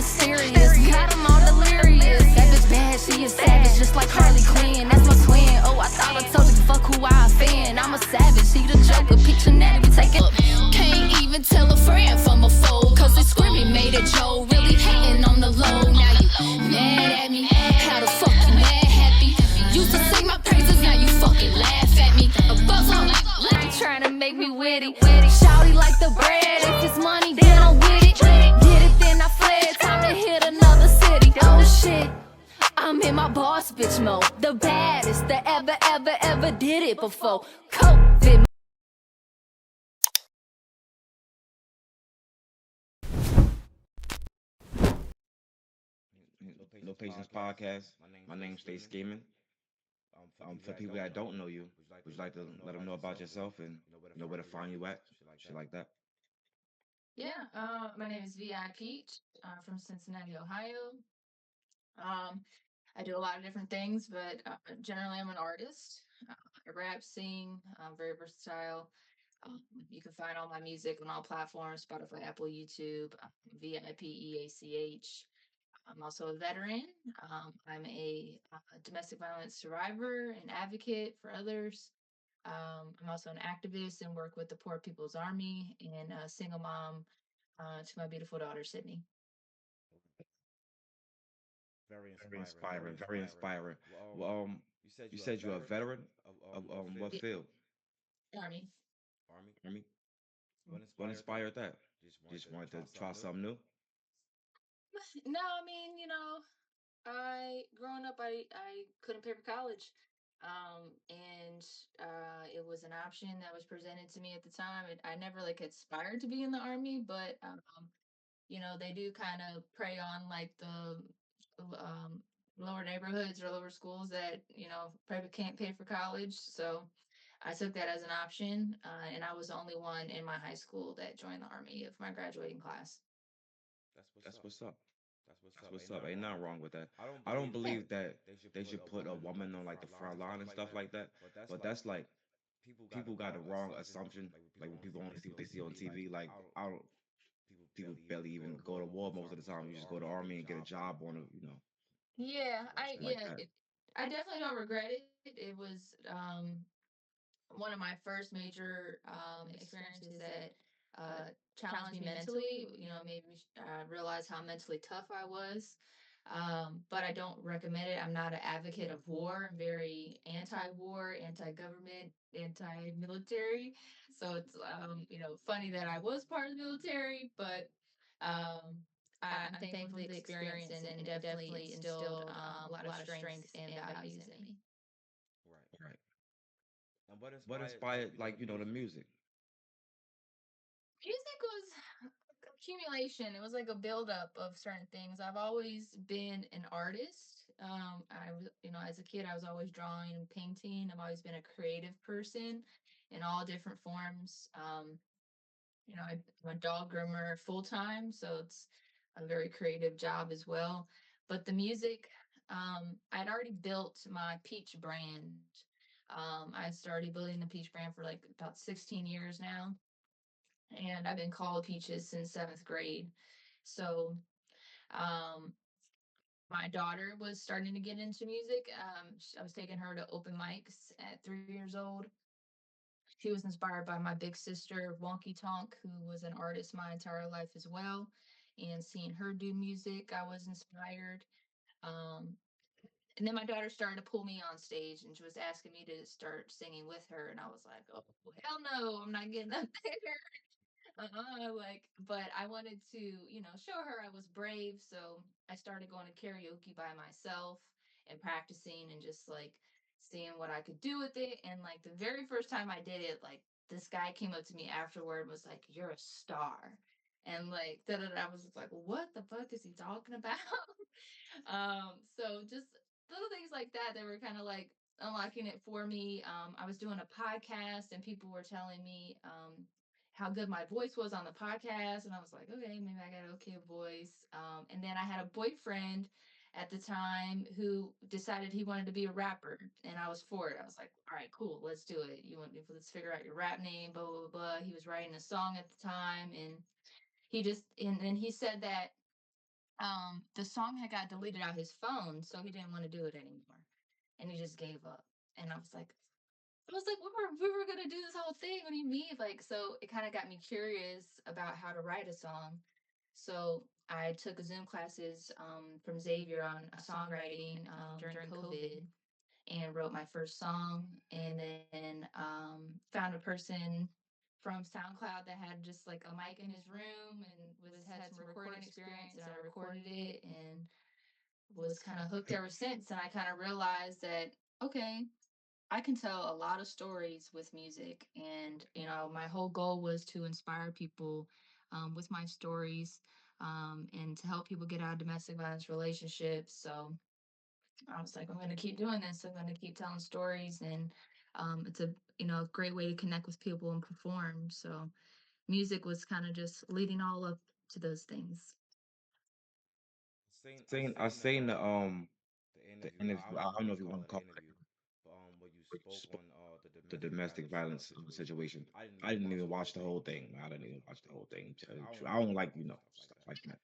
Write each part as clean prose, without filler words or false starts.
mysterious. Got them all delirious. That bitch bad, she is savage, just like Harley Quinn. That's my twin. Oh, I thought I told you, fuck who I offend. I'm a savage, she the joker. Picture that, we take it. Can't even tell a friend from a foe, cause they screaming made it Joe. Really hating on the low. Now you mad at me. How the fuck you mad happy? Used to sing my praises, now you fucking laugh at me. A buzz on trying to make me witty. Shouty like the bread. If it's money, then I'm with it. Get it, then I fled. Time to hit another city. Oh shit. I'm in my boss bitch mode. The baddest that ever did it before. COVID. No Patience Podcast. My name stays scheming. For people that don't know you, would you like to let them know about yourself and where to find you at? Shit like that. Yeah, my name is vipeach. I'm from Cincinnati, Ohio. Um, I do a lot of different things, but generally I'm an artist. I rap, sing, I'm very versatile. You can find all my music on all platforms: Spotify, Apple, YouTube, VIPEACH. I'm also a veteran. I'm a domestic violence survivor and advocate for others. I'm also an activist and work with the Poor People's Army and a single mom to my beautiful daughter, Sydney. Very inspiring. Very inspiring. Well, you said you're a veteran of what Yeah, field? Army. Army. What inspired that? Just wanted to try something new. No, I mean, I growing up, I couldn't pay for college, and it was an option that was presented to me at the time. I never like aspired to be in the army, but they do kind of prey on like the um, lower neighborhoods or lower schools that probably can't pay for college. So I took that as an option, and I was the only one in my high school that joined the army of my graduating class. That's what's up. That's what's up. Ain't nothing wrong with that. I don't believe that they should put a woman on like the front line and stuff like that. But that's like people got the wrong assumption. Like when people only see what they see on TV. Like I don't. People barely even go to war most of the time. You just go to army and get a job on it. Yeah, I Shit like yeah, that. I definitely don't regret it. It was one of my first major experiences that challenged me mentally. Made me realize how mentally tough I was. But I don't recommend it. I'm not an advocate of war. I'm very anti-war, anti-government, anti-military. So it's funny that I was part of the military, but um, I'm thankful for the experience, and it definitely instilled a lot of strength and values in me. Right. What inspired like the music? Music was accumulation. It was like a buildup of certain things. I've always been an artist. I was, as a kid, I was always drawing and painting. I've always been a creative person in all different forms. I'm a dog groomer full time, so it's a very creative job as well. But the music, I'd already built my Peach brand. I started building the Peach brand for like about 16 years now, and I've been called Peaches since seventh grade. So, um, my daughter was starting to get into music. I was taking her to open mics at 3 years old. She was inspired by my big sister, Wonky Tonk, who was an artist my entire life as well. And seeing her do music, I was inspired. Um, and then my daughter started to pull me on stage and she was asking me to start singing with her. And I was like, oh, hell no, I'm not getting up there. But I wanted to, show her I was brave. So I started going to karaoke by myself and practicing and just like seeing what I could do with it. And like the very first time I did it, like this guy came up to me afterward and was like, "You're a star." And like I was just like, what the fuck is he talking about? So just little things like that that were kind of like unlocking it for me. I was doing a podcast and people were telling me how good my voice was on the podcast, and I was like, okay, maybe I got an okay voice. And then I had a boyfriend at the time who decided he wanted to be a rapper, and I was for it. I was like, all right, cool, let's do it. Let's figure out your rap name, blah blah blah. He was writing a song at the time, and he just and then he said that The song had got deleted out his phone, so he didn't want to do it anymore, and he just gave up. And I was like, we were gonna do this whole thing. What do you mean? Like, so it kind of got me curious about how to write a song. So I took Zoom classes from Xavier on songwriting during COVID, and wrote my first song, and then found a person from SoundCloud that had just like a mic in his room and was had some recording experience, and I recorded it and was kind of hooked ever since. And I kind of realized that, okay, I can tell a lot of stories with music. And, my whole goal was to inspire people with my stories, and to help people get out of domestic violence relationships. So I was like, I'm going to keep doing this. I'm going to keep telling stories. And it's a, great way to connect with people and perform. So music was kind of just leading all up to those things. I seen the interview. I don't know if you want to call it an interview, where you spoke on the domestic violence situation. I didn't even watch the whole thing. I didn't even watch the whole thing. To tell you the truth. I don't like stuff like that.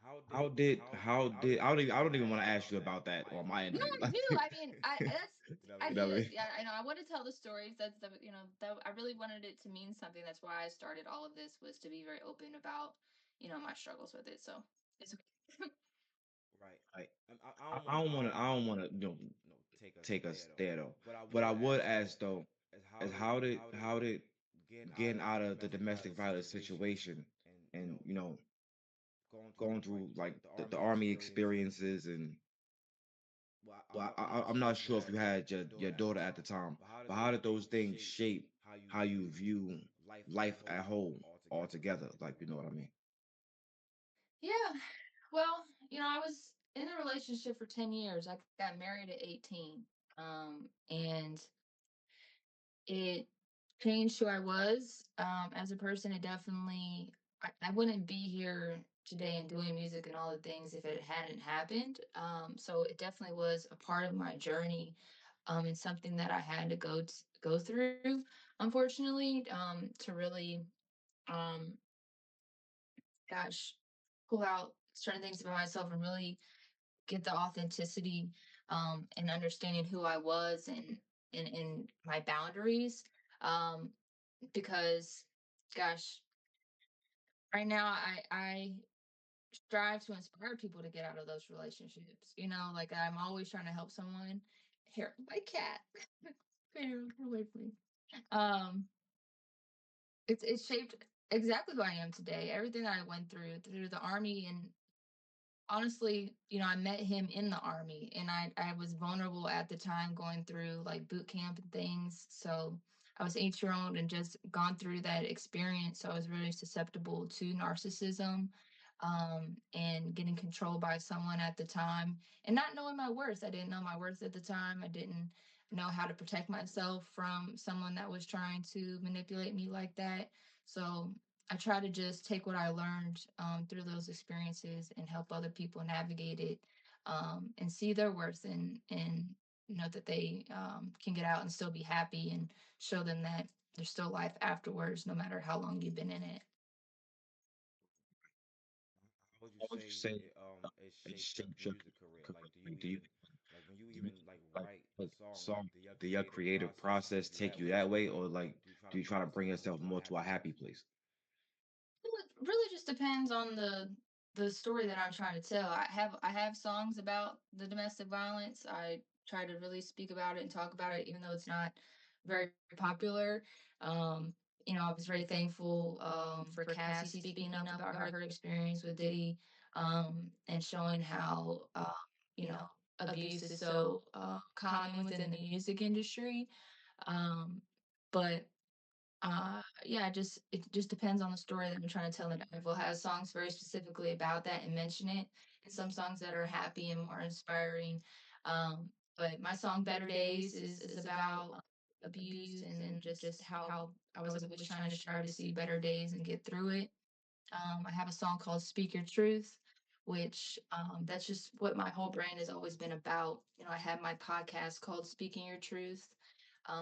I don't even want to ask you about that on my No, interview. I Like, do. you I mean, I know what I do. mean? Yeah, I know. I want to tell the stories. That I really wanted it to mean something. That's why I started all of this, was to be very open about, my struggles with it. So it's okay. Like, I don't want to take us there though. What I would ask though is how did getting out of the domestic violence situation and going through like the army experiences and well, I'm not sure if you had your daughter at the time, but how did those things shape how you view life at home altogether? Like, you know what I mean? Yeah. Well, I was in a relationship for 10 years. I got married at 18. And it changed who I was as a person. It definitely, I wouldn't be here today and doing music and all the things if it hadn't happened. So it definitely was a part of my journey, and something that I had to go through, unfortunately, to really, um, gosh, pull out certain things about myself and really get the authenticity, and understanding who I was, and my boundaries. Um, because, gosh, right now I strive to inspire people to get out of those relationships. Like, I'm always trying to help someone. Here, my cat. Here, get away from me. Um, it's shaped exactly who I am today. Everything that I went through the army, and honestly, I met him in the army, and I was vulnerable at the time, going through like boot camp and things. So I was 8 year old and just gone through that experience. So I was really susceptible to narcissism, and getting controlled by someone at the time, and not knowing my worth. I didn't know my worth at the time. I didn't know how to protect myself from someone that was trying to manipulate me like that. So I try to just take what I learned through those experiences and help other people navigate it, and see their worth, and know that they can get out and still be happy, and show them that there's still life afterwards, no matter how long you've been in it. How would you say it shaped your career? Like, do you like song did your creative process take you that way, or like do you try to bring yourself more to a happy place? Well, it really just depends on the story that I'm trying to tell. I have songs about the domestic violence. I try to really speak about it and talk about it, even though it's not very popular. Um, I was very thankful for Cassie speaking up about her experience with Diddy, and showing how, you know abuse is so common within the music industry. Um, but yeah, it just depends on the story that I'm trying to tell, and I will have songs very specifically about that and mention it, and some songs that are happy and more inspiring. But my song "Better Days" is about abuse, and just how I was always trying to strive to see better days and get through it. I have a song called "Speak Your Truth," which, that's just what my whole brand has always been about. I had my podcast called "Speaking Your Truth."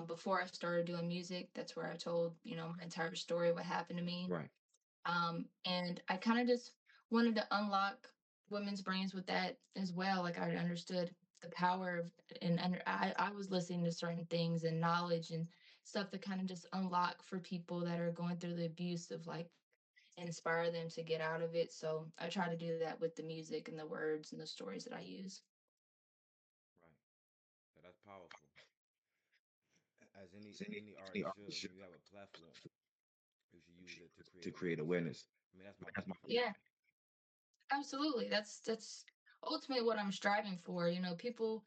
Before I started doing music, that's where I told, my entire story, what happened to me. Right. And I kind of just wanted to unlock women's brains with that as well. Like I understood the power of, and I was listening to certain things and knowledge and stuff that kind of just unlock for people that are going through the abuse of like inspire them to get out of it. So I try to do that with the music and the words and the stories that I use. Right. Yeah, that's powerful. As any Any artist artist should, should when you have a platform, you should use it to to create create awareness. awareness. I mean, that's my That's my belief. Yeah, absolutely. That's ultimately what I'm striving for. You know, people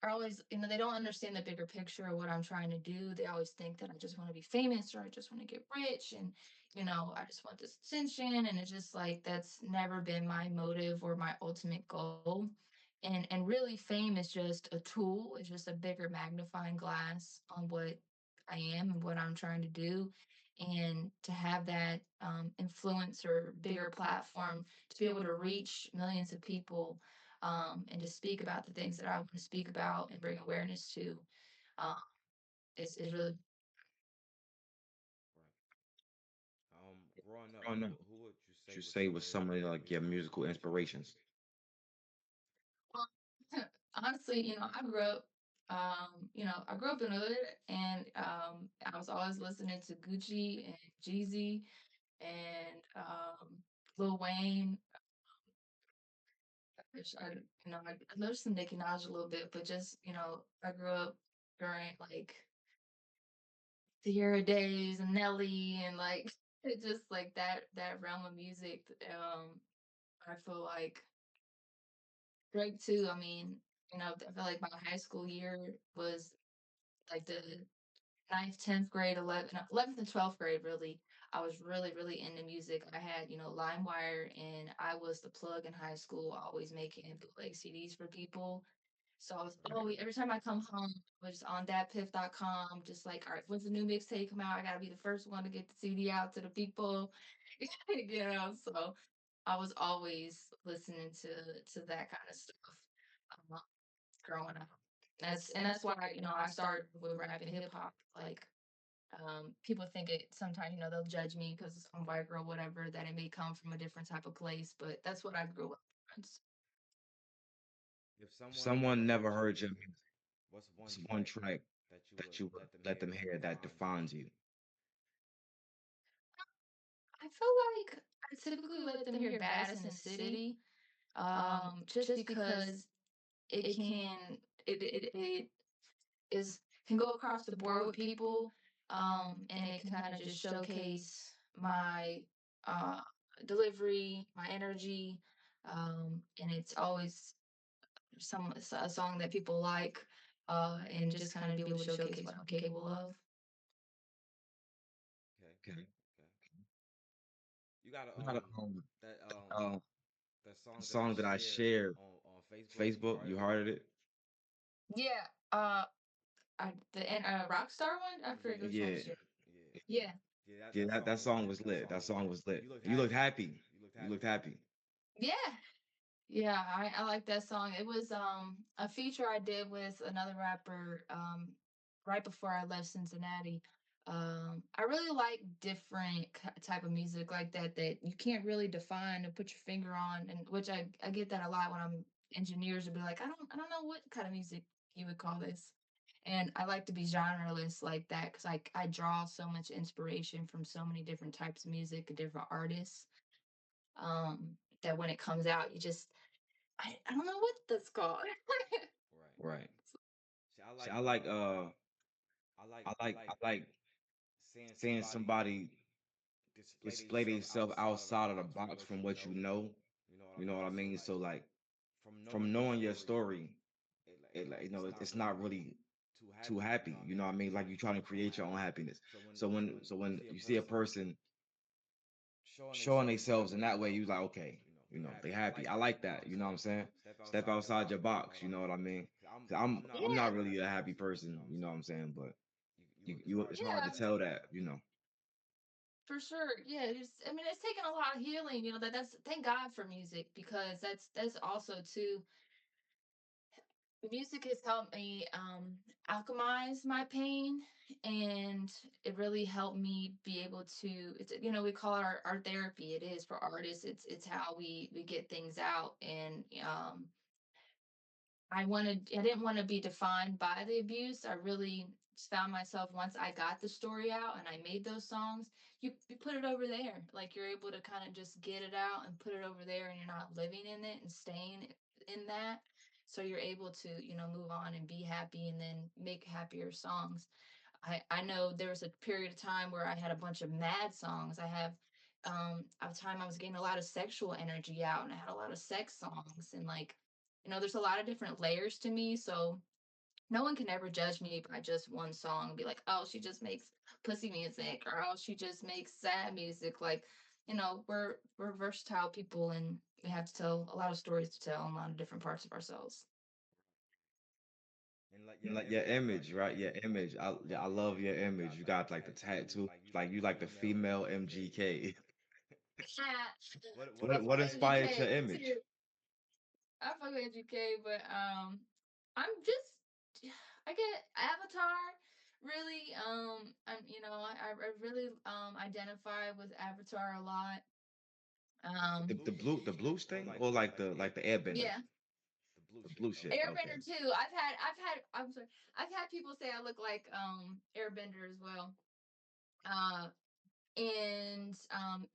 are always, they don't understand the bigger picture of what I'm trying to do. They always think that I just want to be famous or I just want to get rich and, I just want this attention. And it's just like that's never been my motive or my ultimate goal. And really fame is just a tool, it's just a bigger magnifying glass on what I am and what I'm trying to do. And to have that influence or bigger platform to be able to reach millions of people and to speak about the things that I want to speak about and bring awareness to um, is really Right. Growing up, I don't know. who would you What say you was say some was of some of your like your musical musical inspirations? inspirations. well, honestly, I grew up in the hood and I was always listening to Gucci and Jeezy and Lil Wayne. I love some Nicki Minaj a little bit, but just, I grew up during like Sierra Days and Nelly and like it just like that realm of music. I feel like Drake too. I mean, I feel like my high school year was like the ninth, 10th grade, 11th and 12th grade, really. I was really, really into music. I had, LimeWire, and I was the plug in high school, always making bootleg CDs for people. So I was Right. always every time I come home, I was on datpiff.com, just like, all right, when's the new mixtape come out? I gotta be the first one to get the CD out to the people. So I was always listening to that kind of stuff um, growing up. And that's why, I started with rap and hip hop. Like people think it sometimes, they'll judge me because I'm a white girl, whatever, that it may come from a different type of place, but that's what I grew up with. If If someone never someone never heard your heard your music, music, what's one what's one track track that you that would you would let them let hear them that hear that defines you? defines you? I feel like I typically let them hear Baddest in the City, just because it can it is can go across the board with people, and it can kind of just showcase my uh, delivery, my energy, and it's always a song that people like, and just kind of be able to showcase what I'm capable of. Okay. Okay. Okay. You got a I got a that that a song that I song that I shared shared on Facebook. You Facebook. heard You it? heard it? Yeah, the Rockstar one. I forget which one Yeah. was your. Yeah. Yeah, Yeah, Yeah, that that song was song lit. was That lit. song That was song lit. was You lit. looked You looked happy. happy. You looked You looked happy. happy. yeah. Yeah, I like that song. It was a feature I did with another rapper right before I left Cincinnati. I really like different type of music like that you can't really define and put your finger on, and which I get that a lot when I'm engineers would be like, I don't know what kind of music you would call this. And I like to be genreless like that because I draw so much inspiration from so many different types of music and different artists. That when it comes out, you just I don't know what that's called. Right. Right. See, I See, like I like seeing seeing somebody somebody display display themselves themselves outside of the outside of the box from box what from you what you know. know. You know what I You know what mean? I So mean? like So like from from knowing your knowing your story, story, it's not it's really not really too too happy. You know happy. what I You know mean? what I You're mean? Like trying you're to trying to create your own create your own happiness. happiness. So when So so when when so you when see a you see a person person showing showing themselves in that themselves in way, you that way, like, you like, okay, okay, they they happy. I happy. like I that. like You know what that. I'm You know what saying? I'm saying? Step Step outside your outside your box. You know what box. I You know what mean? I mean? 'Cause 'Cause I'm Yeah, not really a happy you know person. what I'm You know what I'm saying? saying? But It's hard it's to hard tell to yeah, that. tell that. You know. for sure. Yeah, I mean, it's taken a lot of healing. That's thank God for music because that's also too. Music has helped me alchemize my pain, and it really helped me be able to, it's, we call it our therapy. It is for artists. It's how we get things out. And I didn't want to be defined by the abuse. I really found myself, once I got the story out and I made those songs, you put it over there. Like, you're able to kind of just get it out and put it over there, and you're not living in it and staying in that. So you're able to, move on and be happy and then make happier songs. I know there was a period of time where I had a bunch of mad songs. I have a time I was getting a lot of sexual energy out, and I had a lot of sex songs, and like, there's a lot of different layers to me. So no one can ever judge me by just one song and be like, oh, she just makes pussy music, or oh, she just makes sad music. Like, we're versatile people, and we have to tell a lot of stories to tell in a lot of different parts of ourselves. And like your Like your image, right? image, Your right? Your image. image. I love your You image. got You like the got like the tattoo. tattoo, like you like the Female female MGK. MGK. Yeah, What I fuck What with inspired you? inspired your MGK image? too. I fuck with MGK, but I'm just, I get Avatar. Really, I really identify with Avatar a lot. The Um, the blues thing, or like the airbender, yeah, The blue the shit. blue shit. Okay. Okay. Airbender too. I'm sorry. I've had people say I look like Airbender as well. Uh, and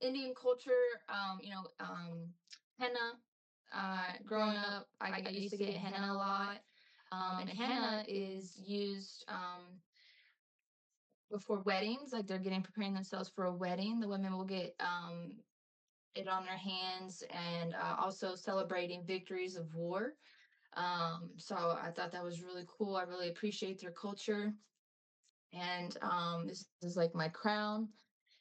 Indian culture, henna. Growing up, I used to get henna a lot. And henna is used before weddings, like they're getting preparing themselves for a wedding. The women will get it on their hands, and also celebrating victories of war. So I thought that was really cool. I really appreciate their culture. And this is like my crown,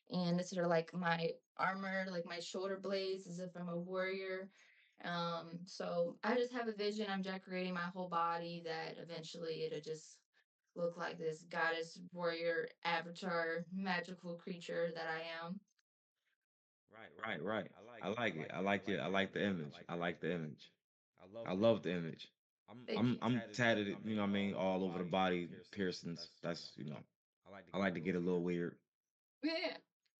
and this are like my armor, like my shoulder blades, as if I'm a warrior. So I just have a vision. I'm decorating my whole body that eventually it'll just look like this goddess, warrior, avatar, magical creature that I am. Right. Right, right. I like I it. I like it. like I it. I like it. like I your like the image. I image. like I your like the image. image. I love I the love image. the image. Thank you. I'm Tatted, tatted, you know what I mean, all over all the over the body, body, piercings. piercings. That's, I like to I get a like to little get a little weird. weird. Yeah.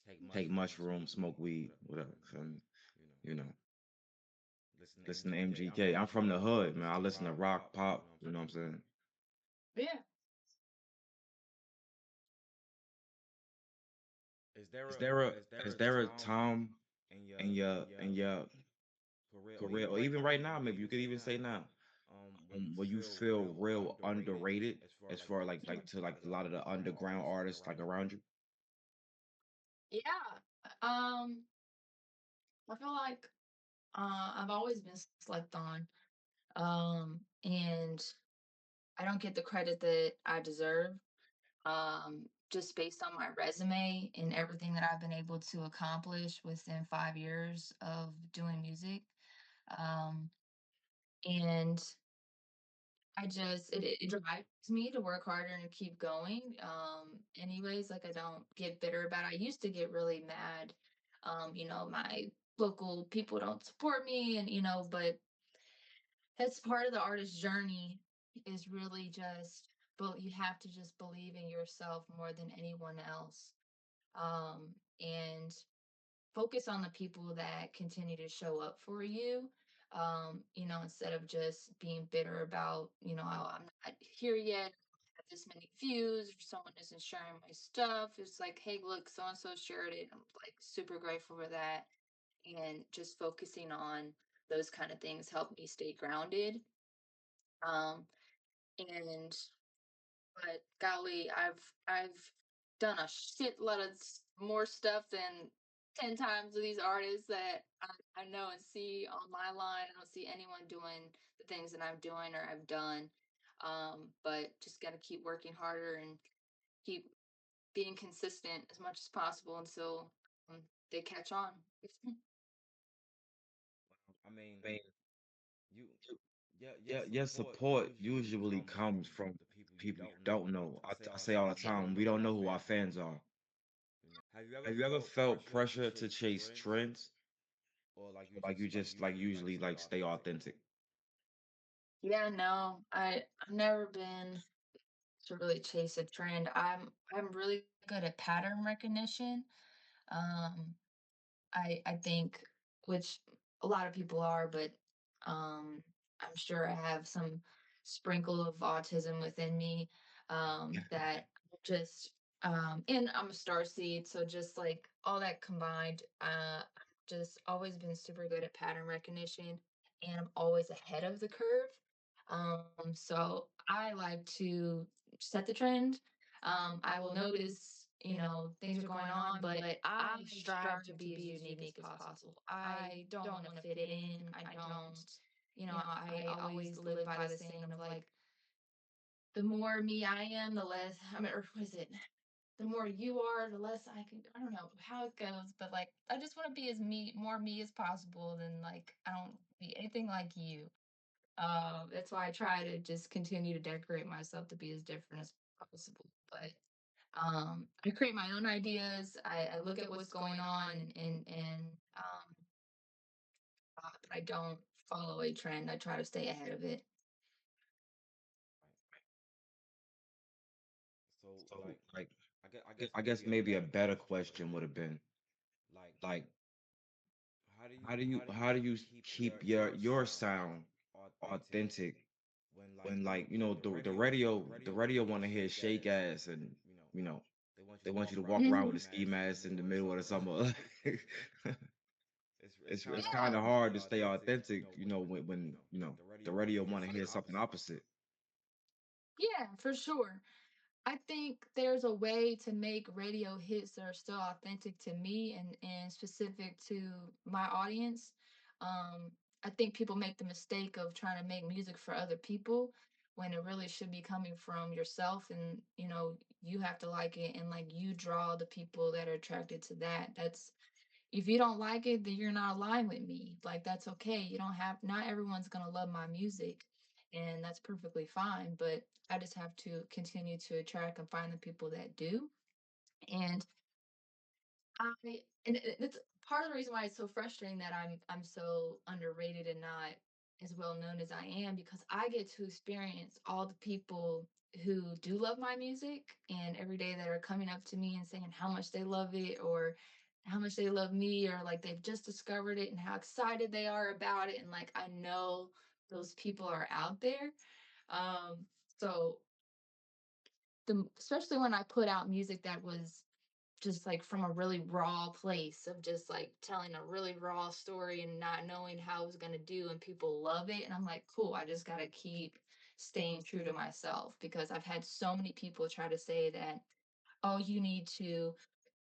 Take Take mushrooms, smoke mushrooms, smoke weed, weed, whatever. whatever. Feel me? Feel me? You know. You know. Listen to Listen to MGK. I'm MGK. from I'm the from the hood, man. I hood, man. listen I to listen to rock, rock, pop. You know pop. what I'm You know what I'm saying? saying? Yeah. Is there a Is there is a there a time time in your in your career, or career, even or right even now, right maybe now, you could maybe you even could say even say now, now, where you where you feel feel real real underrated underrated as as far far like like to to like like a a lot lot of of the the underground underground artists like artists like around you? around you? Yeah. Um, I feel like I've always been slept on. And I don't get the credit that I deserve. Just based on my resume and everything that I've been able to accomplish within 5 years of doing music. Um, and it drives me to work harder and keep going. Anyways, like, I don't get bitter about it. I used to get really mad. My local people don't support me, and but that's part of the artist's journey, is really just, but you have to just believe in yourself more than anyone else. And focus on the people that continue to show up for you. Instead of just being bitter about, "Oh, I'm not here yet, I don't have this many views, or someone isn't sharing my stuff." It's like, hey, look, so and so shared it. I'm like super grateful for that. And just focusing on those kind of things help me stay grounded. Um, and but golly, I've done a shitload of more stuff than 10 times of these artists that I know and see on my line. I don't see anyone doing the things that I'm doing or I've done. But just got to keep working harder and keep being consistent as much as possible until they catch on. I mean, I mean, you you- your your support support usually usually comes comes from from the people you people you don't know. don't know. I say I all the say all the time, we don't time, we know who don't our know who our fans are. fans are. Have you ever Have you ever felt felt pressure to pressure to chase chase trends, trends, or like you or like you just like just like usually like usually stay like stay authentic? authentic? Yeah, no, I've never been to really chase a trend. I'm really good at pattern recognition. Um, I think, which a lot of people are, but I'm sure I have some sprinkle of autism within me, that just and I'm a star seed, so just like all that combined, I've just always been super good at pattern recognition, and I'm always ahead of the curve. So I like to set the trend. I will notice, things are going on, but I strive to be as unique as possible. I don't want to fit in. I don't, I always live by the saying of like, the more me I am, the less, I mean, or what is it? The more you are, the less I can, I don't know how it goes, but like, I just want to be as more me as possible than like, I don't be anything like you. That's why I try to just continue to decorate myself to be as different as possible. But I create my own ideas. I look at what's going on but I don't follow a trend. I try to stay ahead of it. Right. So So like, like I guess I maybe guess a maybe a better better question would have question would been have been like, like how do how you do you how do you how do you keep keep your your sound sound authentic authentic when like when like the the radio want to radio hear want to hear shake shake ass, ass and you know you know they want you they to want you walk to around walk with a around Hmm. with a ski ski mask in the mask in the middle of the middle of the summer. summer. It's It's kind of Yeah, kind of hard to hard stay to stay authentic, authentic, when the the radio want to radio hear want to something hear something opposite. opposite. yeah, for sure. I think there's a way to make radio hits that are still authentic to me and specific to my audience. Um, I think people make the mistake of trying to make music for other people when it really should be coming from yourself, and you have to like it, and like you draw the people that are attracted to that. That's If you don't like it, then you're not aligned with me. Like, that's okay. You don't have Not everyone's gonna love my music, and that's perfectly fine. But I just have to continue to attract and find the people that do. And it's part of the reason why it's so frustrating that I'm so underrated and not as well known as I am, because I get to experience all the people who do love my music and every day that are coming up to me and saying how much they love it, or how much they love me, or like they've just discovered it and how excited they are about it, and like I know those people are out there. So especially when I put out music that was just like from a really raw place of just like telling a really raw story and not knowing how it was going to do, and people love it, and I'm like, cool, I just got to keep staying true to myself, because I've had so many people try to say that, oh, you need to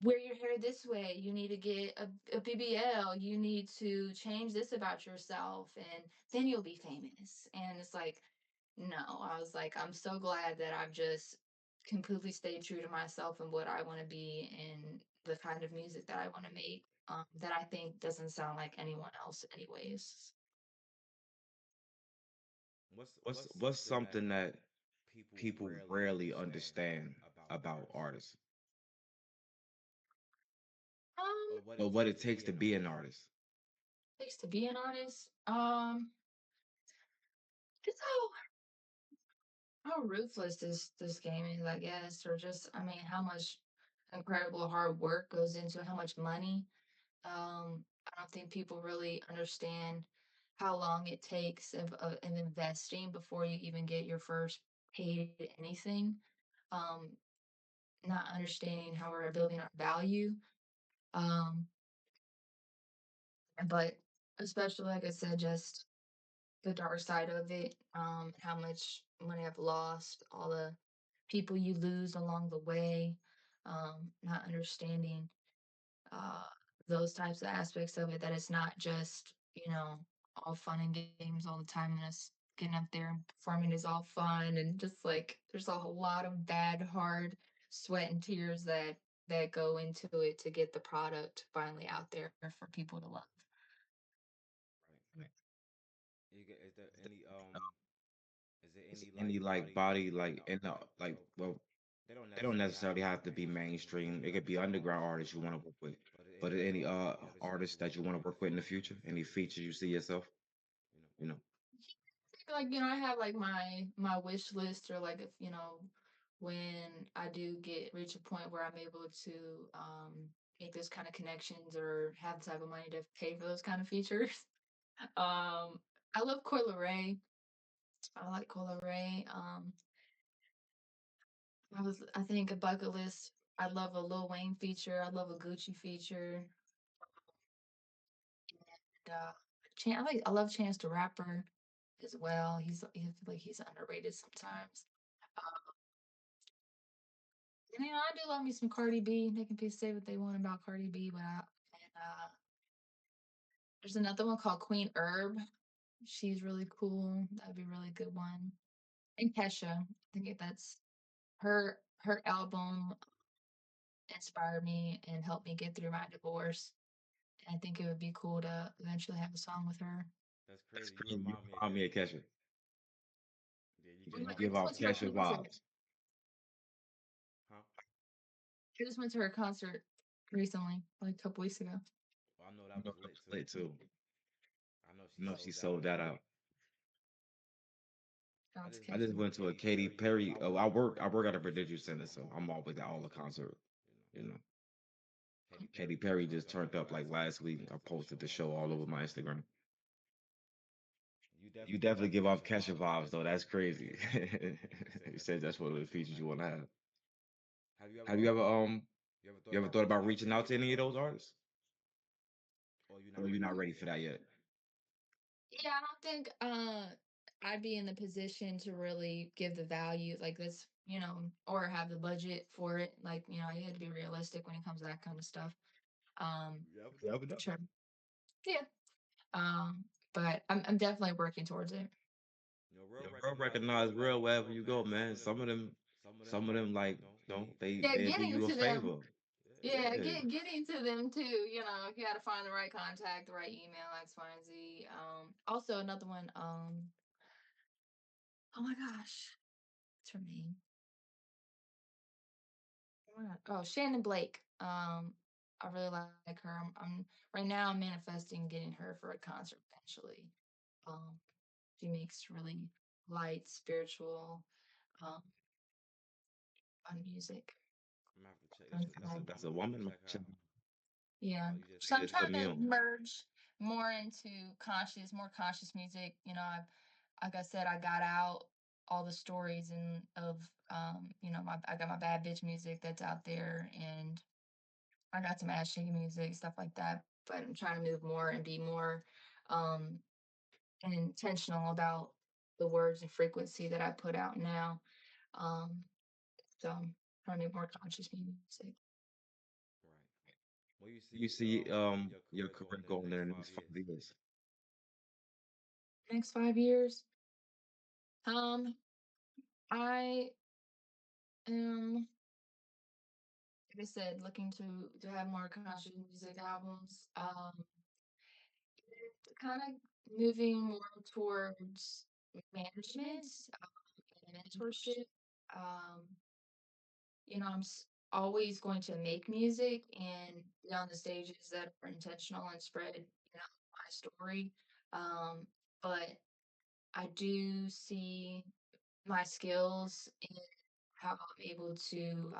wear your hair this way, you need to get a BBL, you need to change this about yourself, and then you'll be famous. And it's like, no, I was like, I'm so glad that I've just completely stayed true to myself and what I want to be and the kind of music that I want to make, that I think doesn't sound like anyone else, anyways. What's What's something that something that people people rarely rarely understand understand about about artists, artists, or Um, what it or what takes it to be takes to an be an artist? artist? Takes to be an artist. Just how ruthless this game is, I guess, or just, I mean, how much incredible hard work goes into how much money. I don't think people really understand how long it takes of investing before you even get your first paid anything. Um, Not understanding how we're building our value. Um, but especially, like I said, just the dark side of it, how much money I've lost, all the people you lose along the way, not understanding uh, those types of aspects of it, that it's not just, all fun and games all the time, and us getting up there and performing is all fun, and just like there's a whole lot of bad, hard sweat and tears that go into it to get the product finally out there for people to love. Right. Right. Is there Is there any any, is there is any any like like body body in the like in the like like so well they don't they don't necessarily have necessarily to be have to be mainstream. It could mainstream. be It could be underground underground artists you artists you want to want to work work with. with. But But any any artists that you artists want to that you work want to with in the work with in the future, any future, any features you features see you see yourself, yourself, you know. you know. like I have like my wish list, or like if when I do get reach a point where I'm able to make those kind of connections or have the type of money to pay for those kind of features. I love Coil Ray. I like Coil Ray. I think a bucket list. I love a Lil Wayne feature. I love a Gucci feature. And, I love Chance the Rapper as well. I feel like he's underrated sometimes. And I do love me some Cardi B. They can say what they want about Cardi B, but there's another one called Queen Herb. She's really cool. That'd be a really good one. And Kesha. I think that's her album inspired me and helped me get through my divorce. And I think it would be cool to eventually have a song with her. That's That's crazy. You crazy. You remind me of remind me of Kesha. Kesha. Yeah, you Yeah, give you off I give just off went to her Kesha concert. vibes. huh? I just went to her concert recently, like a couple weeks ago. Well, I know I that know was that lit was too. lit too. I know I she know she sold that sold out. that out. Shout I out to just I went just Kesha. to a went to a Katy Katy Perry. Oh, Perry. I work at a prodigious center, so I'm always at all the concerts. You know, Katy Perry Katy just Perry turned just up like turned up like last week. last I week. I posted the posted show the all show over all my over my Instagram. Instagram. You You definitely give definitely off give off Kesha Kesha vibes. vibes though. That's crazy. You just said You that's one said of the that's one of the features you want to features you have. want to have. Have you ever Have thought you ever about thought reaching about out to reaching any out of to those any of those artists? artists? Or you're Or not you're ready not for ready that for yet? that yet? Yeah, I don't think I'd be in the position to really give the value like this, or have the budget for it. Like, you have to be realistic when it comes to that kind of stuff. Um, You ever You know? ever know? sure. Yeah. But I'm definitely working towards it. Real Yeah, real recognize real recognize real wherever you wherever go, you man. go, man. Some of Some of them them like, like, Yeah, they do getting you a to them. favor. Yeah, Yeah. getting to them too. You got to find the right contact, the right email, X, Y, and Z. Also another one. Oh my gosh, what's her name? Oh my God. Oh, Shannon Blake. I really like her. I'm right now. I'm manifesting getting her for a concert eventually. Um, she makes really light, spiritual, um, fun music. I'm gonna have to check. Fun That's a vibe. that's I'm a gonna have to woman. check her out. Yeah. You just So hit I'm Just me up. put trying me to on. merge more into more conscious music. Like I said, I got out all the stories and of I got my bad bitch music that's out there, and I got some ass shaking music, stuff like that. But I'm trying to move more and be more um intentional about the words and frequency that I put out now. Um, so I'm trying to make more conscious music. Right. Where you You see see your your career career going in the going in next the five next years? 5 years? Next 5 years, um, I am, like I said, looking to have more conscious music albums. Kind of moving more towards management and mentorship. Um, always going to make music and be on the stages that are intentional and spread, my story. Um, but I do see my skills in how I'm able to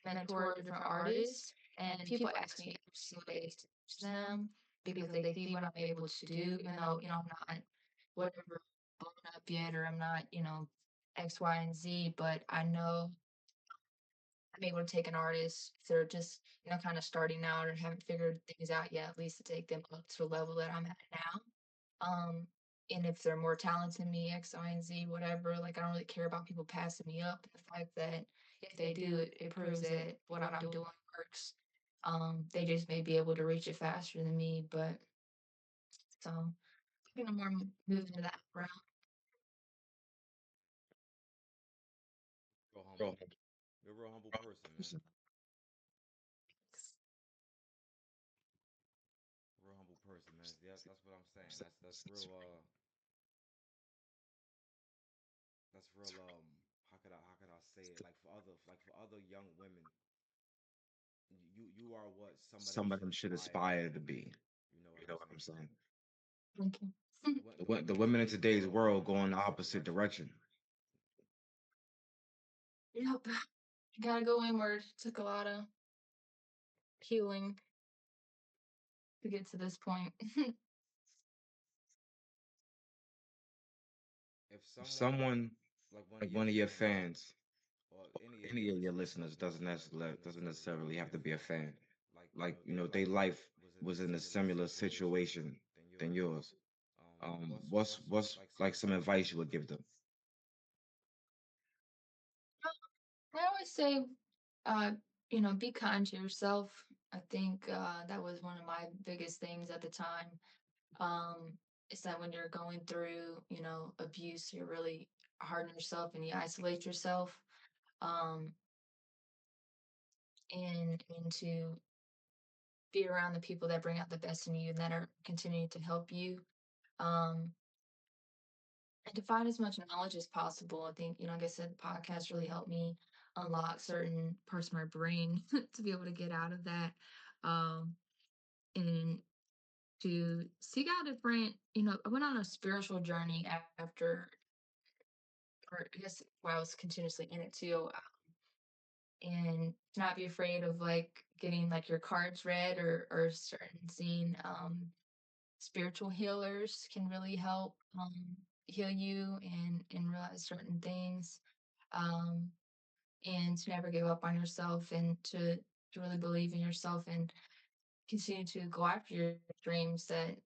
mentor different artists. And people ask me every single day to teach them because they see what I'm able to do, even though, I'm not whatever blown up yet, or I'm not, X, Y, and Z, but I know I'm able to take an artist if they're just, kind of starting out or haven't figured things out yet, at least to take them up to the level that I'm at now. Um, and if they're more talented than me, X, Y, and Z, whatever, like I don't really care about people passing me up. The fact that if they do, it proves that what I'm doing works. They just may be able to reach it faster than me, but so I'm gonna more move into that route. Real Real humble. humble You're a real humble person, man. person. Real humble person, man. Yeah, that's what I'm saying. That's real. That's real. How could I say it? Like for other young women, you are what some of them Some of should them should aspire to aspire be. to be. You know what You I'm know what I'm saying? saying? Thank you. The women in today's world go in the opposite direction. Yep. Gotta go inward. Took a lot of healing to get to this point. if If someone someone like one of like your one of your fans fans, or any of your any of your listeners listeners doesn't doesn't necessarily necessarily have have to to be be a a fan, fan. like Like, their their life life was was in in a a similar similar situation situation than than yours. yours. What's What's like some like some advice you would advice you give would them? give them? I always say, uh, be kind to yourself. I think that was one of my biggest things at the time. Um, is that when you're going through, abuse, you're really hard on yourself and you isolate yourself. Um, and to be around the people that bring out the best in you and that are continuing to help you. Um, and to find as much knowledge as possible. I think, like I said, the podcast really helped me unlock certain parts of my brain to be able to get out of that. Um, and to seek out different, I went on a spiritual journey after, or I guess while I was continuously in it too. And to not be afraid of like getting like your cards read or certain seeing spiritual healers can really help heal you and realize certain things, um, and to never give up on yourself and to really believe in yourself and continue to go after your dreams that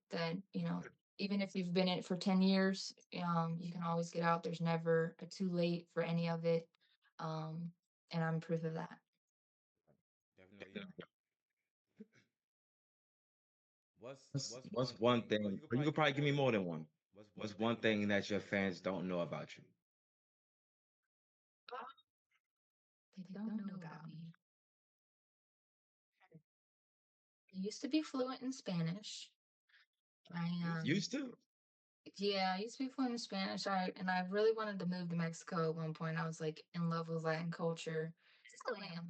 even if you've been in it for 10 years, you can always get out. There's never a too late for any of it, um, and I'm proof of that. Definitely. What's What's one one thing? Or thing, you could or you probably could give me probably give more me than more one. than one. What's What's one one thing thing that that your your fans fans don't know don't know about you? about you? They don't know about me. I used to be fluent in Spanish. I Used to. Used to. Yeah, I used to be fluent in Spanish. I really wanted to move to Mexico at one point. I was like in love with Latin culture. Still am.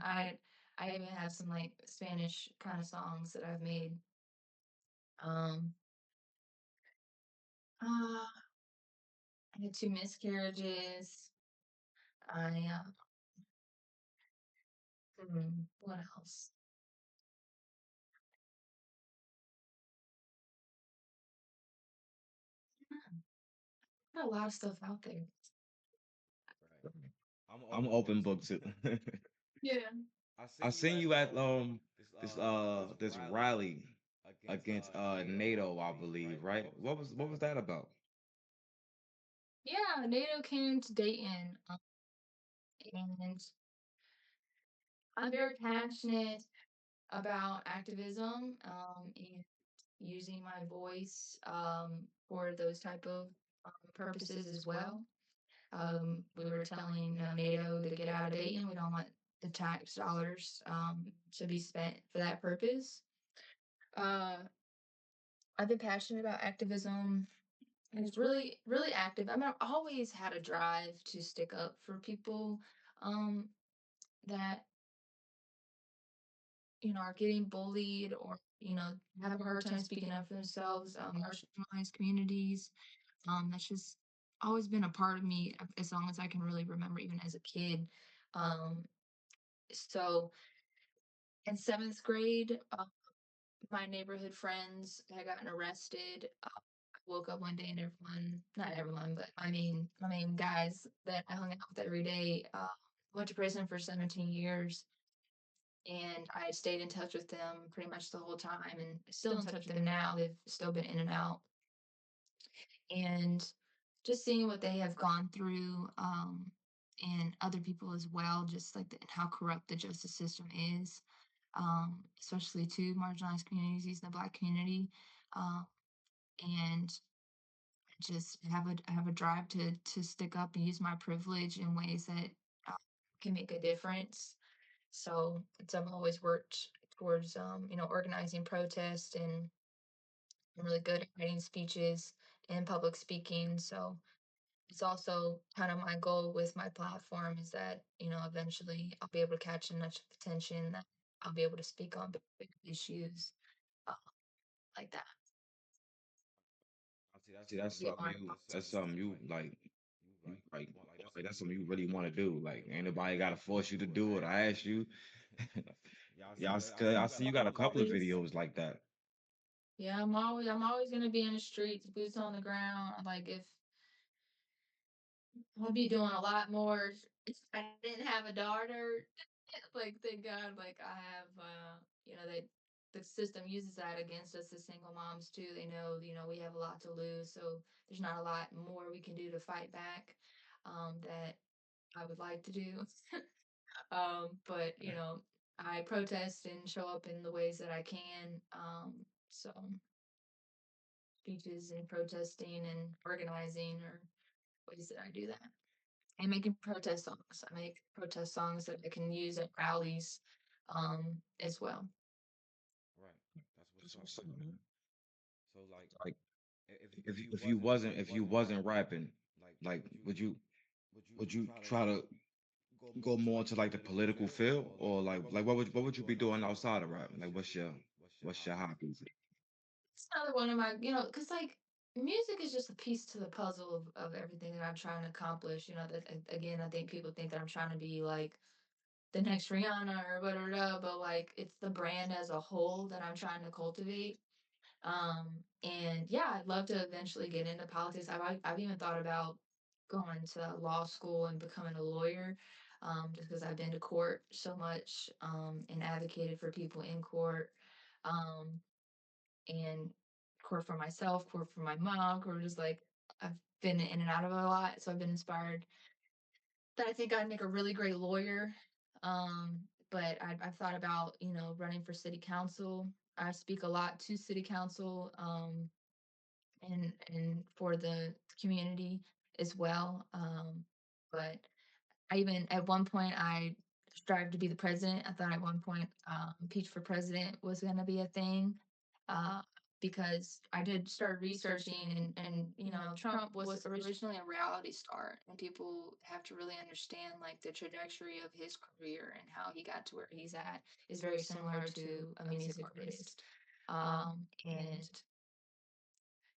I even have some like Spanish kind of songs that I've made. Um I had two miscarriages. I what else? Yeah, got a lot of stuff out there. Right. I'm an I'm an open book open too. book too. Yeah. I I seen you seen at you at this this rally rally against against NATO, I NATO, I believe, right? believe, right? What was that about? Yeah, NATO came to Dayton, and I'm very passionate about activism, and using my voice for those type of purposes as well. We were telling NATO to get out of Dayton. We don't want the tax dollars to be spent for that purpose. Uh, I've been passionate about activism. And it's really, really active. I mean, I've always had a drive to stick up for people um, that are getting bullied or, have a hard time speaking up for themselves, marginalized communities. That's just always been a part of me as long as I can really remember, even as a kid. Um, so in seventh grade, my neighborhood friends had gotten arrested. I woke up one day and everyone, not everyone, but my main guys that I hung out with every day, went to prison for 17 years. And I stayed in touch with them pretty much the whole time and still in touch with them now. They've still been in and out. And just seeing what they have gone through, and other people as well, just like how corrupt the justice system is, especially to marginalized communities in the Black community. Um, and just have a drive to stick up and use my privilege in ways that uh, can make a difference. So I've always worked towards organizing protests and I'm really good at writing speeches and public speaking. So it's also kind of my goal with my platform is that eventually I'll be able to catch enough attention that I'll be able to speak on big issues uh, like that. See, that's get something more you. involved. That's something you like. You like that's something you really want to do. Like, ain't nobody got to force you to do it. I asked you. Yeah, I see you got a couple of Always, videos like that. yeah, I'm always gonna be in the streets, boots on the ground. Like if I'll be doing a lot more. If I didn't have a daughter, like thank God, like I have, they the system uses that against us as single moms too. They know, we have a lot to lose, so there's not a lot more we can do to fight back. That I would like to do. But I protest and show up in the ways that I can. So speeches and protesting and organizing are ways that I do that. And making protest songs. I make protest songs that I can use at rallies, as well. Right. That's what's That's up, what's up, man. man. So like, Like, if you if you wasn't rapping, like, like, would you would you try to try to go more go into more like the into like the political political field, field, or or like what would you be doing outside of rap? What's Like, your what's your hobbies? hobbies? It's another one of my, because like music is just a piece to the puzzle of everything that I'm trying to accomplish. That again, I think people think that I'm trying to be like the next Rihanna or whatever, but like it's the brand as a whole that I'm trying to cultivate. And yeah, I'd love to eventually get into politics. I've even thought about going to law school and becoming a lawyer, just because I've been to court so much, and advocated for people in court, um, and court for myself, court for my mom, court just like I've been in and out of it a lot, so I've been inspired that I think I'd make a really great lawyer. Um, but I've thought about, running for city council. I speak a lot to city council, and for the community as well. But I even at one point I strived to be the president. I thought at one point, impeach for president was going to be a thing, uh, because I did start researching, and Trump was originally a reality star, and people have to really understand like the trajectory of his career and how he got to where he's at is very similar to a music artist. And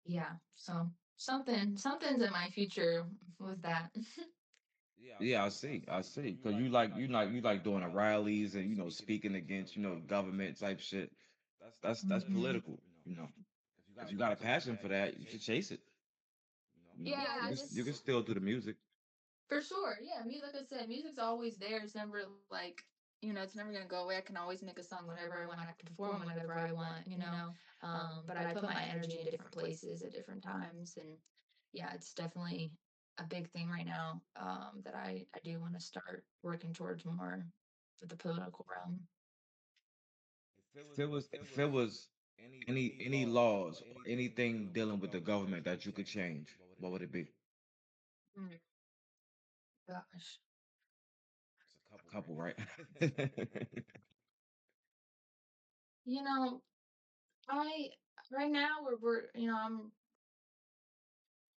yeah, so something's in my future with that. Yeah, I see. Cause you like doing the rallies and speaking against government type shit. That's Mhm. political. If you got a passion for that, you should chase it. Yeah, I You just can still do the music. for sure. Yeah, like I said, music's always there. It's never like, it's never gonna go away. I can always make a song whenever I want. I can perform whenever I want. But I put my energy in different places at different times, and yeah, it's definitely a big thing right now. That I do want to start working towards more with the political realm. If it was any laws or anything dealing with the government that you could change, what would it be? Mm, gosh, It's a couple A couple, right right? now. you know, I right now we're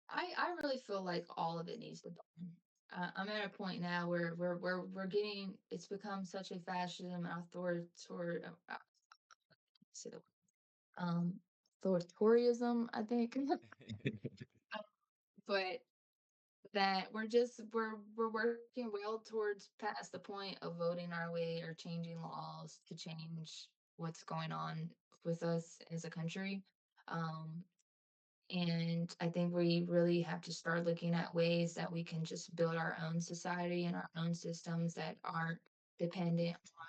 I really feel like all of it needs to be done. I'm at a point now where we're getting it's become such a fascism and say the um authoritarianism, I think. But that we're working well towards past the point of voting our way or changing laws to change what's going on with us as a country. Um, And I think we really have to start looking at ways that we can just build our own society and our own systems that aren't dependent on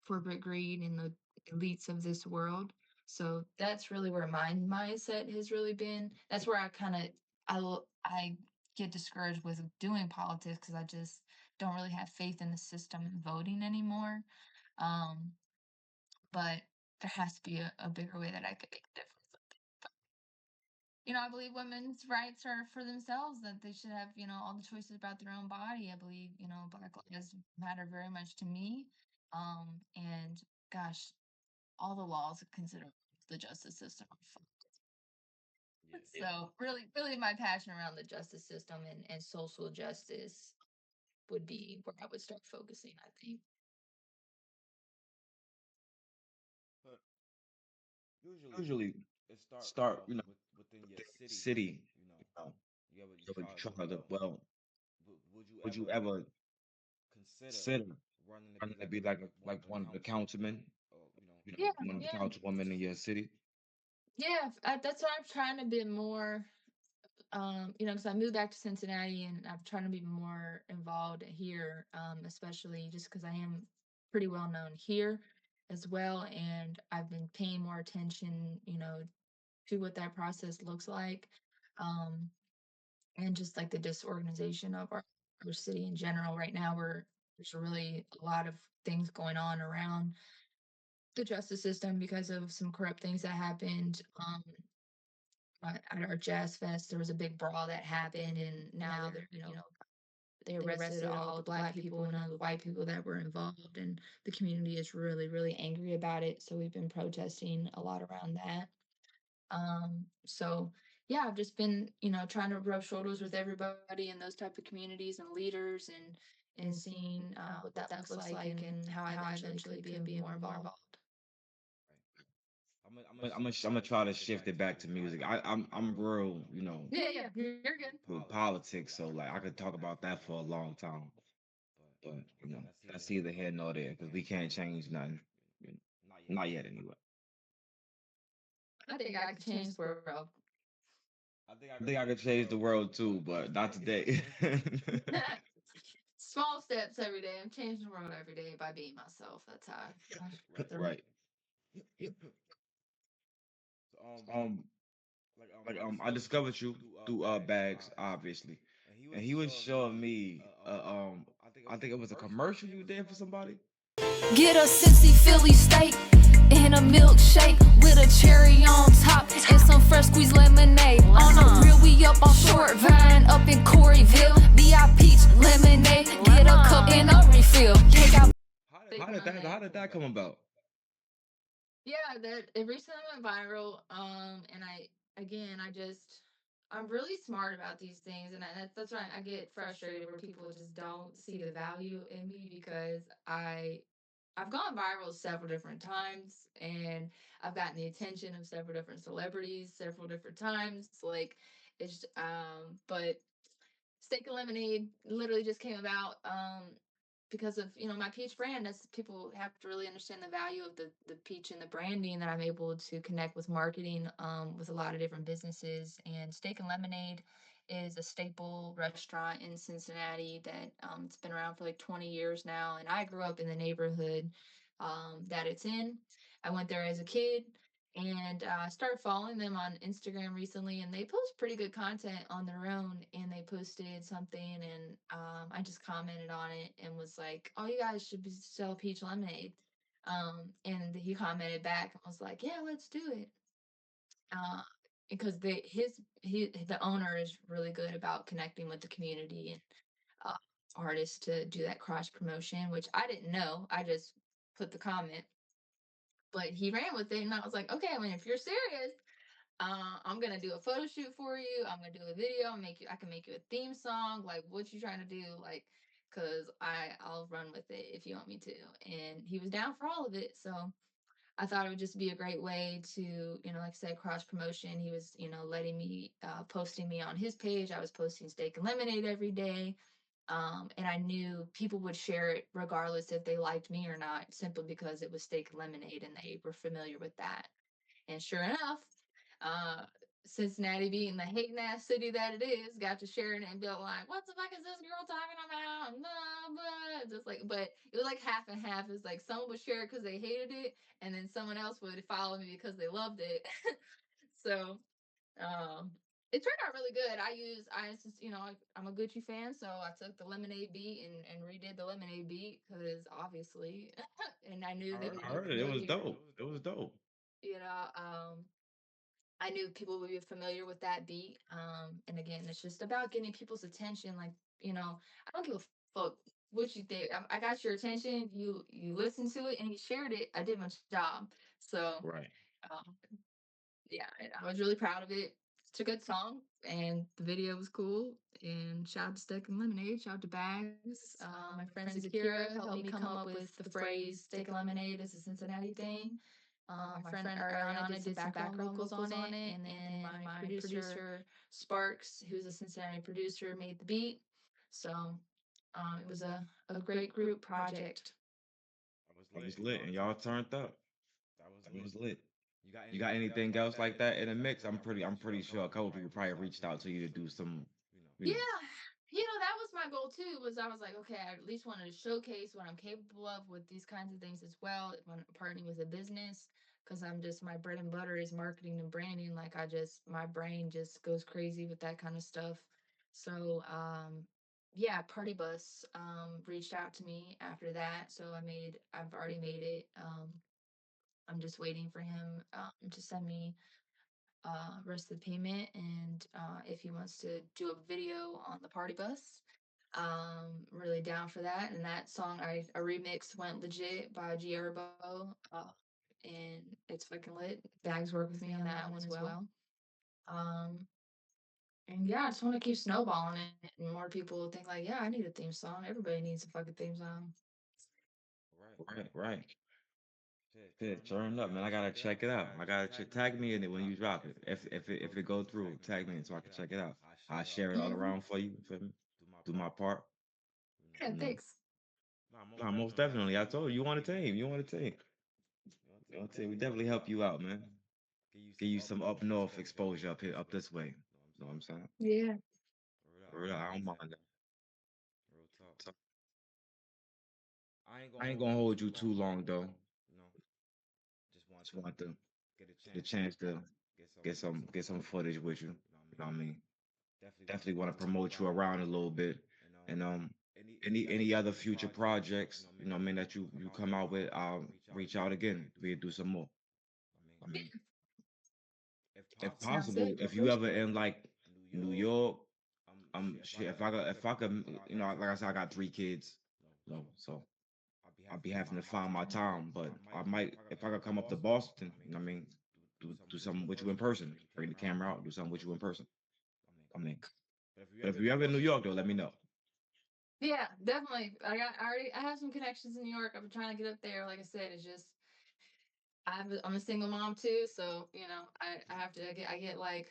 corporate greed and the elites of this world. So that's really where my mindset has really been. That's where I get discouraged with doing politics because I just don't really have faith in the system and voting anymore. Um, but there has to be a bigger way that I could make a difference. I believe women's rights are for themselves, that they should have, all the choices about their own body. I believe, Black lives matter very much to me. And gosh, all the laws consider the justice system. Yeah. So really, really my passion around the justice system and social justice would be where I would start focusing, I think. But usually Usually it start start, within within your city, city, you know, you know, you you try try to do to, well. well, Would would you you ever ever consider consider running to running be to like be a like one of the one of the councilmen, councilmen, or Yeah, one of the yeah, councilwomen in your city? yeah. That's what I'm trying to be more. Because I moved back to Cincinnati and I'm trying to be more involved here, especially just because I am pretty well known here as well, and I've been paying more attention, to what that process looks like, um, and just like the disorganization of our city in general. Right now, there's really a lot of things going on around the justice system because of some corrupt things that happened. At our jazz fest, there was a big brawl that happened, and now they arrested all the black people and none of the white people that were involved, and the community is really, really angry about it. So we've been protesting a lot around that. So yeah, I've just been, trying to rub shoulders with everybody in those type of communities and leaders, and seeing what that looks like and how I eventually could be more involved. right? I'm gonna try to shift it back to music. I'm real, Yeah, yeah, you're good. with politics, so like I could talk about that for a long time. But But that's that's either either here here nor nor there there because because we we can't can't change change nothing. nothing. you know, Not yet, Not anyway. yet, anyway. I think I could change the world. I think I could change the world too, but not today. Small steps every day. I'm changing the world every day by being myself. That's how Right. the Right. So, Um, I I discovered you discovered you through through bags, bags, obviously, obviously, and he and was he was showing showing me, me, I think I it was think a it was a commercial you commercial did you for did for somebody. somebody. Get a Cincy Philly steak and a milkshake with a cherry on top and some fresh squeezed lemonade. On the grill, we up on Short Vine, up in Coreyville. vipeach lemonade, get a cup and a refill. Take out. steak and How lemonade. did that come about? Yeah, that it recently went viral. And I'm really smart about these things, and that's why I get frustrated where people just don't see the value in me because I've gone viral several different times, and I've gotten the attention of several different celebrities several different times. Like but Steak and Lemonade literally just came about because of my peach brand. That's people have to really understand the value of the peach and the branding that I'm able to connect with marketing with a lot of different businesses. And Steak and Lemonade is a staple restaurant in Cincinnati that it's been around for like 20 years now. And I grew up in the neighborhood that it's in. I went there as a kid and started following them on Instagram recently, and they post pretty good content on their own. And they posted something, and I just commented on it and was like, "Oh, you guys should sell peach lemonade." And he commented back and was like, "Yeah, let's do it." Uh, because the owner is really good about connecting with the community and uh, artists to do that cross promotion, which I didn't know. I just put the comment, but he ran with it, and I was like, "Okay, I mean, if you're serious, I'm gonna do a photo shoot for you. I'm gonna do a video. I can make you a theme song. Like, what you trying to do? Like, cause I'll run with it if you want me to." And he was down for all of it. So I thought it would just be a great way to, like I said, cross promotion. He was, letting me, posting me on his page. I was posting Steak and Lemonade every day. And I knew people would share it regardless if they liked me or not, simply because it was Steak and Lemonade and they were familiar with that. And sure enough, uh, Cincinnati being the hating ass city that it is, got to sharing it and be like, "What the fuck is this girl talking about?" Blah, blah. Just like, but it was like half and half. It's like someone would share it because they hated it, and then someone else would follow me because they loved it. So um, it turned out really good. I'm a Gucci fan, so I took the Lemonade beat and redid the Lemonade beat because obviously, and I knew they would I be heard it. It was familiar. dope. It was dope. You know, I knew people would be familiar with that beat. And again, it's just about getting people's attention. Like, I don't give a fuck what you think. I got your attention. You listened to it and you shared it. I did my job. So, Right. um, yeah, I was really proud of it. It's a good song, and the video was cool. And shout out to Steak and Lemonade. Shout out to Bags. My friend Zakira helped me come up with the phrase "Steak and Lemonade" is a Cincinnati thing. My friend Ariana did some background vocals on it, and then my producer Sparks, who's a Cincinnati producer, made the beat. So it was a great group project. That was lit, and y'all turned up. That was That lit. was lit. You got You got anything else anything like else that like in the that in mix? the mix? I'm pretty sure a couple people probably reached out to you to do some, you know. Yeah, that was my goal too. Was I was like, okay, I at least wanted to showcase what I'm capable of with these kinds of things as well when partnering with a business, because I'm just my bread and butter is marketing and branding. Like my brain just goes crazy with that kind of stuff. So yeah, Party Bus reached out to me after that. So I've already made it. I'm just waiting for him to send me rest of the payment, and if he wants to do a video on the Party Bus, really down for that. And that song, a remix went legit by G Herbo, and it's fucking lit. Bags work with me on that one as well. Um, and yeah, I just want to keep snowballing it, and more people think like, yeah, I need a theme song. Everybody needs a fucking theme song. Right. Right. Shit, Shit, turn up, turn man. up, I man. gotta I gotta check it out. check it I out. gotta I gotta tag me in it when you drop it. If it go through, tag me in so I can check it out. I share it all Mhm. around for you. Feel me? Do my Do part. my part. Yeah, You know. thanks. Nah, most Nah, most definitely. I definitely. told I you, told you, you want a team. You want a team. we You want a team. We definitely help definitely you out, help you man. out, man. Give you Give some you up some up north north exposure exposure up this way. this way. You Know what I'm saying? Yeah. know what I'm saying? For real, For I real, don't I don't mind mind that. that. Real talk. So, I ain't gonna I ain't hold gonna you hold too you long too though. long though. You know, just want Just to want to get a the chance to chance to get some get some footage footage with you. with you. You know what I You mean? know what I mean? Definitely want to Definitely want to promote you promote you around a around a little bit. little bit. And And any any other other future future projects, projects, you know what I mean, that you you come come out out with, with, reach reach out out again. again. We We could do do some some more. more. I I mean, mean, if if possible, Sounds possible, good. if you ever in like New New York, York, shit. shit, if I could, you know, like I said, I got 3 kids, No, you know, so I'll be I'll having be to having to find my find my time, time, but but I might if I could come come up up to to Boston. Boston, You you know know what what I I mean? mean, Do do something something with with you you in in person. person, Bring bring the the camera camera out. out, do something with you in person. I I mean, mean, but but if you ever in New York though, let me know. Yeah, definitely. I have some connections in New York. I've been trying to get up there. Like I said, it's just I'm a single mom too, so I have to I get like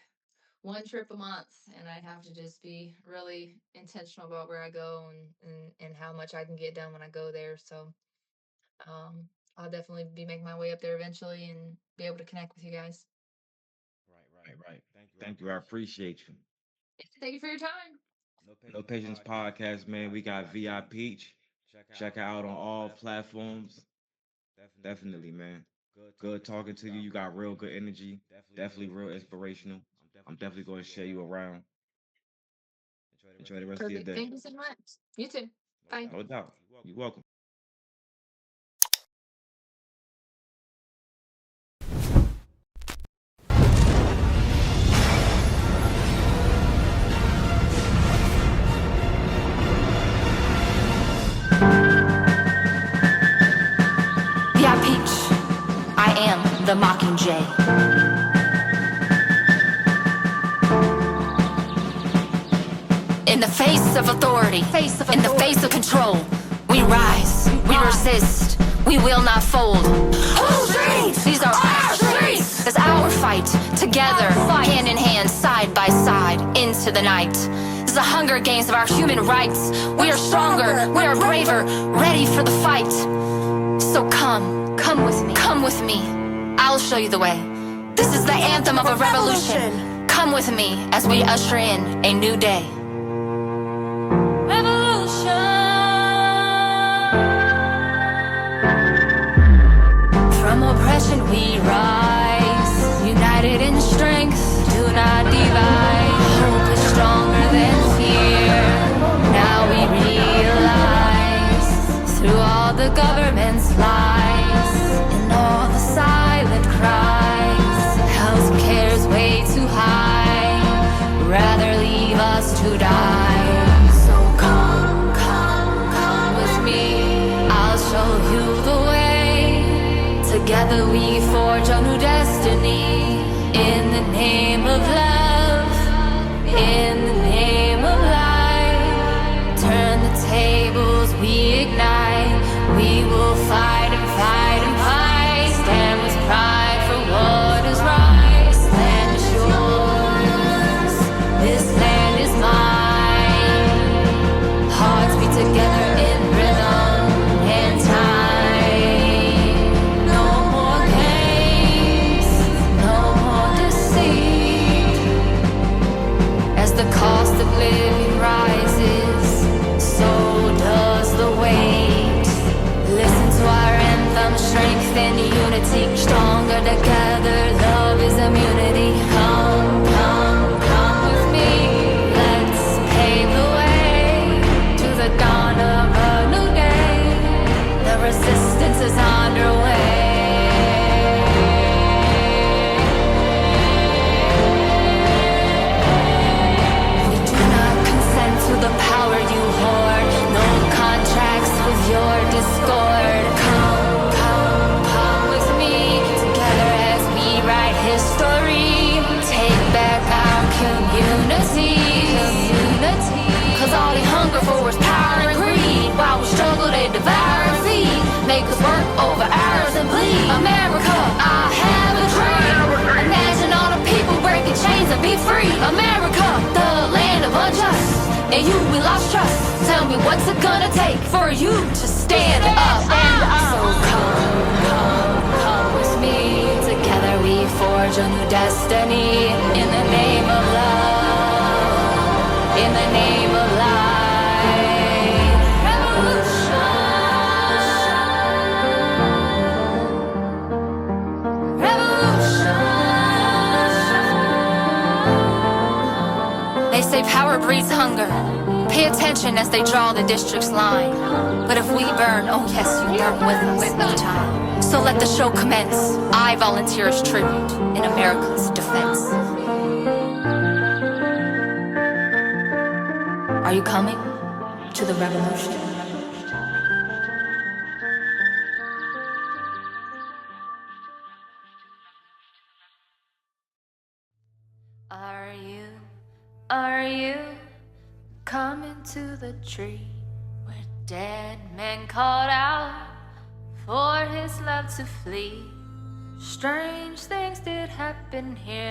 one trip a month, and I have to just be really intentional about where I go and how much I can get done when I go there. So um I'll definitely be making my way up there eventually and be able to connect with you guys. right. Right, right. Thank you. I Thank you. I appreciate you. appreciate you. Thank you for your time. No No Patience Patience Podcast, man. Podcast, man. We got VIPeach. vipeach. Check her Check out her on out on all all platforms. platforms. Definitely, man. Definitely, man. Good Good talking to you. talking You to you. got You real got good real good energy. energy. Definitely Definitely real real inspirational. inspirational. I'm I'm definitely definitely gonna going to share share you you around. around. Enjoy the rest Enjoy of the your rest of day. your Perfect. day. Thank you so much. You too. No Bye. doubt. No doubt. You're welcome. You're welcome. Yeah, Peach. I am the Mockingjay. In the face of authority, in the face of control, we rise, we resist, we will not fold. Whose streets? These are our streets. It's our fight, together, hand in hand, side by side, into the night. This is the Hunger Games of our human rights. We are stronger, we are braver, ready for the fight. So come with me. I'll show you the way. This is the anthem of a revolution. Come with me as we usher in a new day. From oppression we rise, united in strength, do not divide. Hope is stronger than fear. Now we realize, through all the government's lies and all the silent cries, healthcare's way too high, rather leave us to die. So come with me, I'll show you the way. Together we forge a new destiny. In the name of love, in the name of light. Turn the tables, we ignite. We will fight and fight and fight. Stand with pride. faith and unity. Stronger together, love is immunity. Come, come, come with me. Let's pave the way to the dawn of a new day. The resistance is underway. We do not consent to the power you hoard. No contracts with your discord. Come, come, come with me. Together as we write history. Take back our community. Cause all they hunger for is power and greed. While we struggle they devour and feed. Make us work over hours and bleed. America, I have a dream. Imagine all the people breaking chains and be free. America, the land of unjust. And you, we lost trust. Tell me what's it gonna take for you to stand up. So come, come, come with me. Together we forge a new destiny. In the name of love. In the name of life. They say power breeds hunger. Pay attention as they draw the district's line. But if we burn, oh yes, you burn with us each time. So let the show commence. I volunteer as tribute in America's defense. Are you coming to the revolution? Are you coming to the tree where dead men called out for his love to flee? Strange things did happen here.